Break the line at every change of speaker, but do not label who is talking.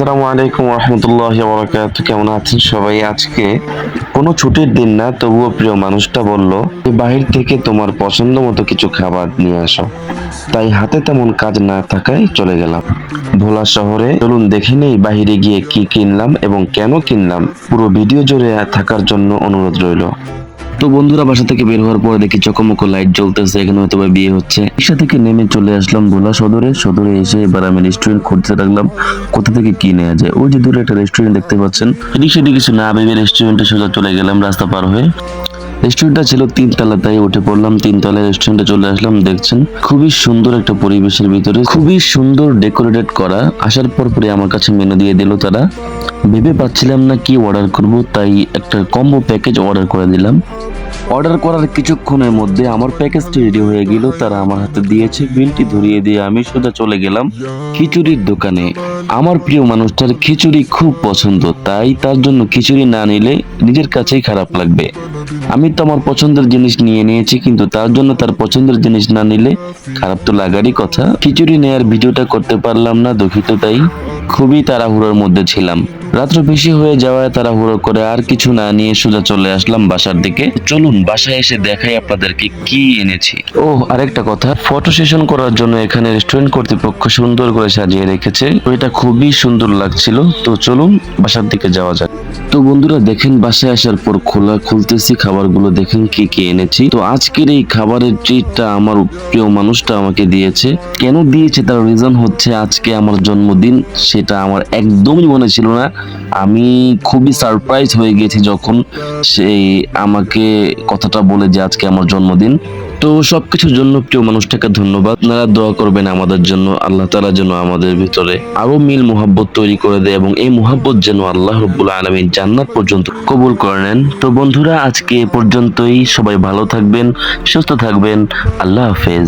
আসসালামু আলাইকুম রহমতুল্লাহি ওয়া বারাকাতুহু। কেমন আছেন সবাই? আজকে কোনো ছুটির দিন না, তবুও প্রিয় মানুষটা বলল যে বাহির থেকে তোমার পছন্দ মতো কিছু খাবার নিয়ে আসো। তাই হাতে তেমন কাজ না থাকায় চলে গেলাম ভোলা শহরে। চলুন দেখে নেই বাহিরে গিয়ে কি কিনলাম এবং কেন কিনলাম। পুরো ভিডিও জুড়ে থাকার জন্য অনুরোধ রইল। তো বন্ধুরা, বাসা থেকে বের হওয়ার পরে দেখি চকমকো লাইট জ্বলতেছে, এখানে হয়তো বা বিয়ে হচ্ছে। রিক্সা থেকে নেমে চলে আসলাম ভোলা সদরে এসে এবার আমি রেস্টুরেন্ট খুঁজতে লাগলাম কোথা থেকে কি নেওয়া যায়। ওই যে দূরে একটা রেস্টুরেন্ট দেখতে পাচ্ছেন, রিক্সাটি কিছু না ভেবে রেস্টুরেন্টে সোজা চলে গেলাম রাস্তা পার হয়ে। রেস্টুরেন্টটা ছিল তিনতলা, তাই উঠে পড়লাম তিনতলায়। রেস্টুরেন্টে চলে আসলাম, দেখছেন খুবই সুন্দর একটা পরিবেশের ভিতরে, খুবই সুন্দর ডেকোরেটেড করা। আসার পরে আমার কাছে মেনু দিয়ে দিল তারা। ভেবে পাচ্ছিলাম না কি অর্ডার করব, তাই একটা কম্বো প্যাকেজ অর্ডার করে দিলাম। অর্ডার করার কিছুক্ষণের মধ্যে আমার প্যাকেজটি রেডি হয়ে গেল, তারা আমার হাতে দিয়েছে। বিলটি ধরিয়ে দিয়ে আমি সোজা চলে গেলাম খিচুড়ির দোকানে। আমার প্রিয় মানুষটার খিচুড়ি খুব পছন্দ, তাই তার জন্য খিচুড়ি না নিলে নিজের কাছেই খারাপ লাগবে। আমি তো আমার পছন্দের জিনিস নিয়ে নিয়েছি, কিন্তু তার জন্য তার পছন্দের জিনিস না নিলে খারাপ তো লাগারই কথা। খিচুড়ি নেয়ার ভিডিওটা করতে পারলাম না, দুঃখিত। তাই খুবই তাড়াহুড়োর মধ্যে ছিলাম। রাত্র বেশি হয়ে যাওয়ায় তাড়াহুড়ো করে আর কিছু না নিয়ে সোজা চলে আসলাম বাসার দিকে। চলুন বাসায় এসে দেখাই আপনাদেরকে কি এনেছি। ও আরেকটা কথা, ফটো সেশন করার জন্য এখানে রেস্টুরেন্ট কর্তৃপক্ষ সুন্দর করে সাজিয়ে রেখেছে, তো এটা খুবই সুন্দর লাগছিল। তো চলুন বাসার দিকে যাওয়া যাক। তো বন্ধুরা দেখেন, বাসায় আসার পর খুলতেছি খাবারগুলো, দেখেন কি কি এনেছি। তো আজকের এই খাবারের ট্রিটটা আমার প্রিয় মানুষটা আমাকে দিয়েছে। কেন দিয়েছে তার রিজন হচ্ছে আজকে আমার জন্মদিন। সেটা আমার একদমই মনে ছিল না। আমি খুবই সারপ্রাইজ হয়ে গেছি যখন সেই আমাকে কথাটা বলে যে আজকে আমার জন্মদিন। তো সবকিছুর জন্য প্রিয় মানুষটাকে ধন্যবাদ। আপনারা দোয়া করবেন আমাদের জন্য, আল্লাহ তাআলা যেন আমাদের ভিতরে আরো মিল মোহাব্বত তৈরি করে দেয় এবং এই মোহাব্বত যেন আল্লাহ রাব্বুল আলামিন জান্নাত পর্যন্ত কবুল করে নেন। তো বন্ধুরা, আজকে এ পর্যন্তই। সবাই ভালো থাকবেন, সুস্থ থাকবেন। আল্লাহ হাফেজ।